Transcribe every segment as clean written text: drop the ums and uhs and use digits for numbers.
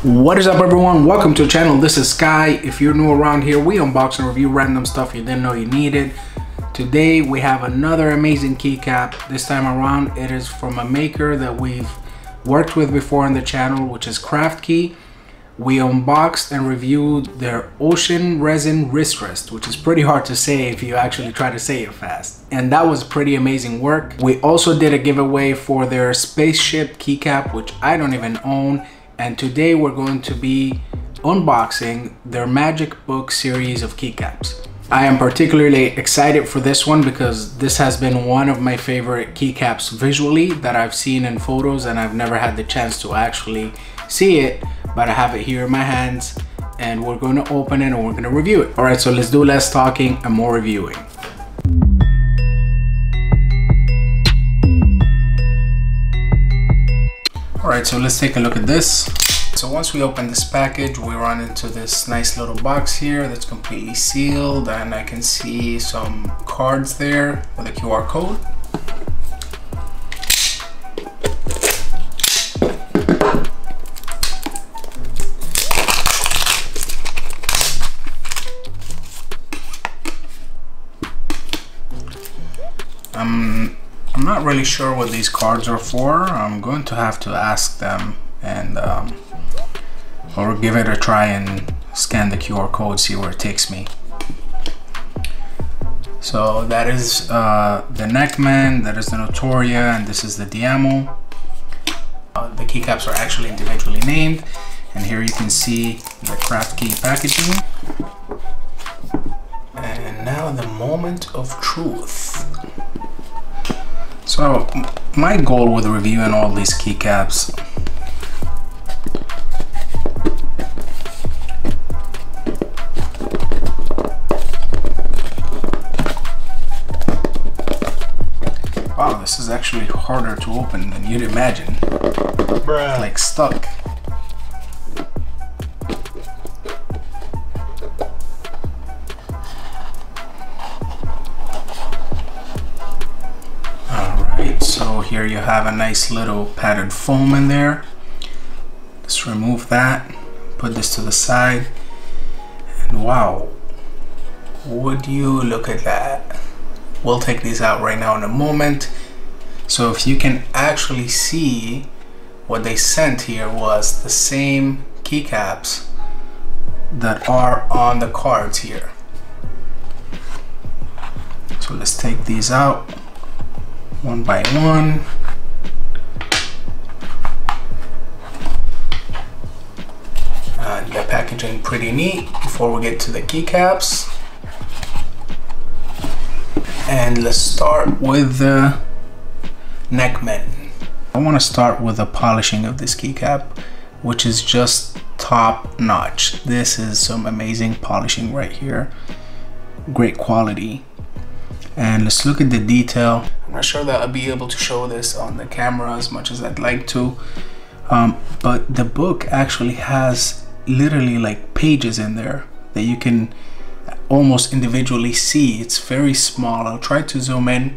What is up, everyone? Welcome to the channel. This is Sky. If you're new around here, we unbox and review random stuff you didn't know you needed. Today we have another amazing keycap. This time around it is from a maker that we've worked with before on the channel, which is CraftKey. We unboxed and reviewed their ocean resin wrist rest, which is pretty hard to say if you actually try to say it fast, and that was pretty amazing work. We also did a giveaway for their spaceship keycap, which I don't even own. And today we're going to be unboxing their magic book series of keycaps. I am particularly excited for this one because this has been one of my favorite keycaps visually that I've seen in photos, and I've never had the chance to actually see it, but I have it here in my hands and we're going to open it and we're going to review it. All right, so let's do less talking and more reviewing. Alright, so let's take a look at this. So once we open this package, we run into this nice little box here that's completely sealed, and I can see some cards there with a QR code. I'm not really sure what these cards are for. I'm going to have to ask them and or give it a try and scan the QR code, see where it takes me. So that is the Neckman, that is the Notoria, and this is the Diamo. The keycaps are actually individually named, and here you can see the CraftKey packaging. And now the moment of truth. So my goal with reviewing all these keycaps wow, this is actually harder to open than you'd imagine. Bruh. Like stuck. So here you have a nice little padded foam in there. Let's remove that, put this to the side, and wow, would you look at that. We'll take these out right now in a moment. So if you can actually see, what they sent here was the same keycaps that are on the cards here. So let's take these out one by one. And the packaging pretty neat before we get to the keycaps. And let's start with the Neckman. I want to start with the polishing of this keycap, which is just top notch. This is some amazing polishing right here. Great quality. And let's look at the detail. I'm not sure that I'll be able to show this on the camera as much as I'd like to, but the book actually has literally like pages in there that you can almost individually see. It's very small. I'll try to zoom in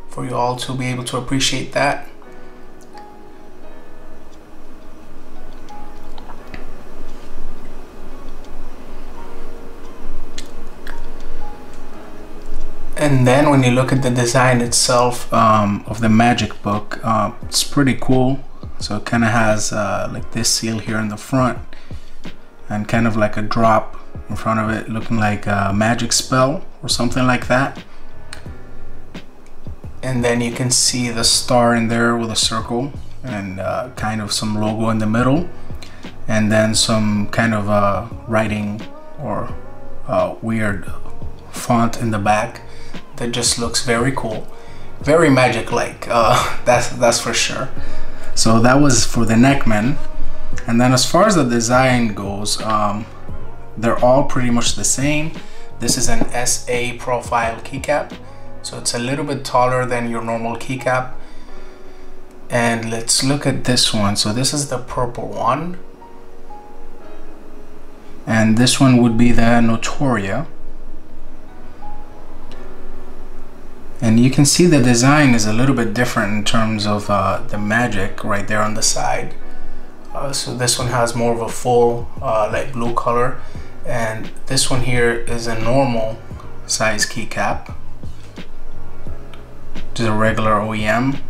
for you all to be able to appreciate that. And then when you look at the design itself of the magic book, it's pretty cool. So it kind of has like this seal here in the front and kind of like a drop in front of it, looking like a magic spell or something like that. And then you can see the star in there with a circle and kind of some logo in the middle, and then some kind of writing or weird font in the back. That just looks very cool, very magic-like. That's for sure. So that was for the Neckman. And then as far as the design goes, they're all pretty much the same. This is an SA profile keycap, so it's a little bit taller than your normal keycap. And let's look at this one. So this is the purple one, and this one would be the Notoria. And you can see the design is a little bit different in terms of the magic right there on the side. So this one has more of a full light blue color, and this one here is a normal size keycap, just a regular OEM.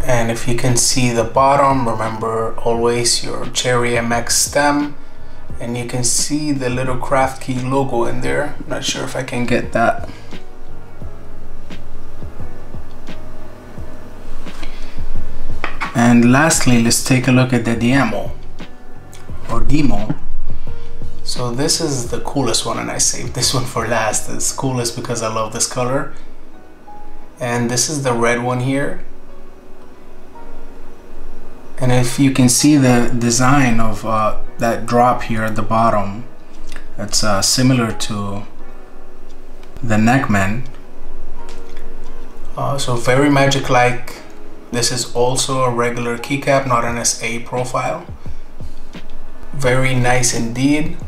And if you can see the bottom, remember always your Cherry MX stem, and you can see the little CraftKey logo in there. Not sure if I can get that. And lastly, let's take a look at the demo. So this is the coolest one, and I saved this one for last. It's coolest because I love this color. And this is the red one here. And if you can see the design of that drop here at the bottom, it's similar to the Neckman. So very magic-like. This is also a regular keycap, not an SA profile. Very nice indeed.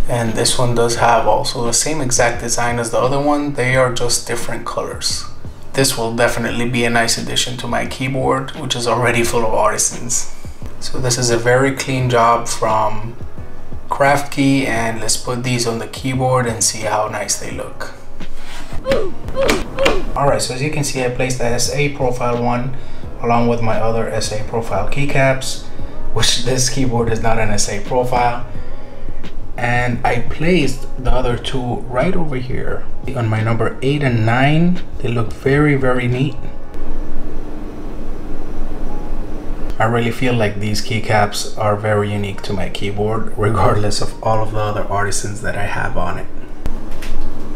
And this one does have also the same exact design as the other one. They are just different colors. This will definitely be a nice addition to my keyboard, which is already full of artisans. So this is a very clean job from CraftKey, and let's put these on the keyboard and see how nice they look. Alright, so as you can see, I placed the SA profile one along with my other SA profile keycaps, which this keyboard is not an SA profile. And I placed the other two right over here on my number 8 and 9. They look very, very neat. I really feel like these keycaps are very unique to my keyboard, regardless of all of the other artisans that I have on it.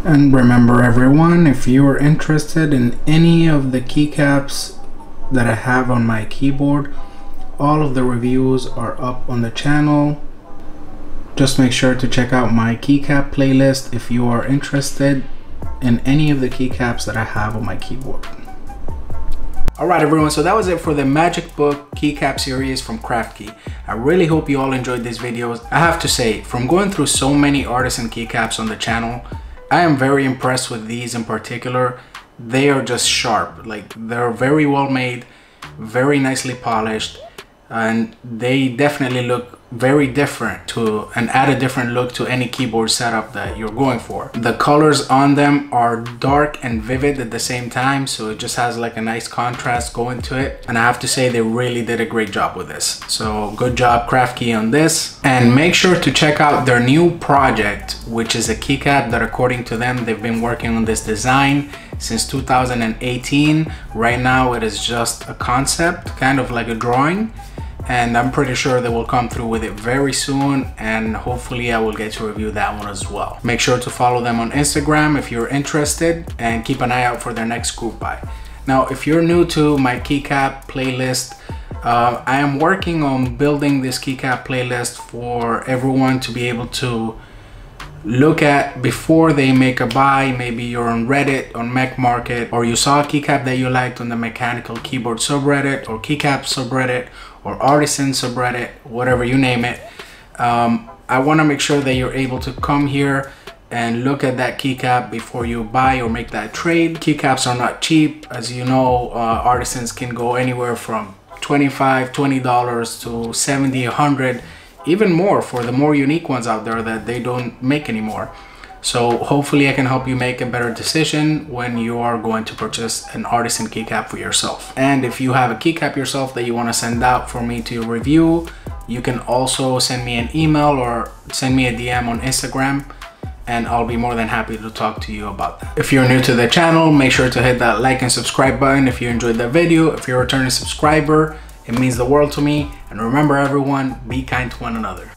And remember everyone, if you are interested in any of the keycaps that I have on my keyboard, all of the reviews are up on the channel. Just make sure to check out my keycap playlist if you are interested in any of the keycaps that I have on my keyboard. Alright everyone, so that was it for the Magic Book keycap series from CraftKey. I really hope you all enjoyed these videos. I have to say, from going through so many artisan keycaps on the channel, I am very impressed with these in particular. They are just sharp, like they're very well made, very nicely polished, and they definitely look very different to and add a different look to any keyboard setup that you're going for. The colors on them are dark and vivid at the same time, so it just has like a nice contrast going to it, and I have to say they really did a great job with this. So good job CraftKey on this, and make sure to check out their new project, which is a keycap that according to them they've been working on this design since 2018. Right now it is just a concept, kind of like a drawing, and I'm pretty sure they will come through with it very soon, and hopefully I will get to review that one as well. Make sure to follow them on Instagram if you're interested, and keep an eye out for their next group buy. Now if you're new to my keycap playlist, I am working on building this keycap playlist for everyone to be able to look at before they make a buy. Maybe you're on Reddit, on Mech Market, or you saw a keycap that you liked on the mechanical keyboard subreddit, or keycap subreddit, or artisan subreddit, whatever you name it. I want to make sure that you're able to come here and look at that keycap before you buy or make that trade. Keycaps are not cheap. As you know, artisans can go anywhere from $25, $20 to $70, $100, even more for the more unique ones out there that they don't make anymore. So hopefully I can help you make a better decision when you are going to purchase an artisan keycap for yourself. And if you have a keycap yourself that you want to send out for me to review, you can also send me an email or send me a DM on Instagram, and I'll be more than happy to talk to you about that. If you're new to the channel, make sure to hit that like and subscribe button if you enjoyed the video. If you're a returning subscriber, it means the world to me. And remember everyone, be kind to one another.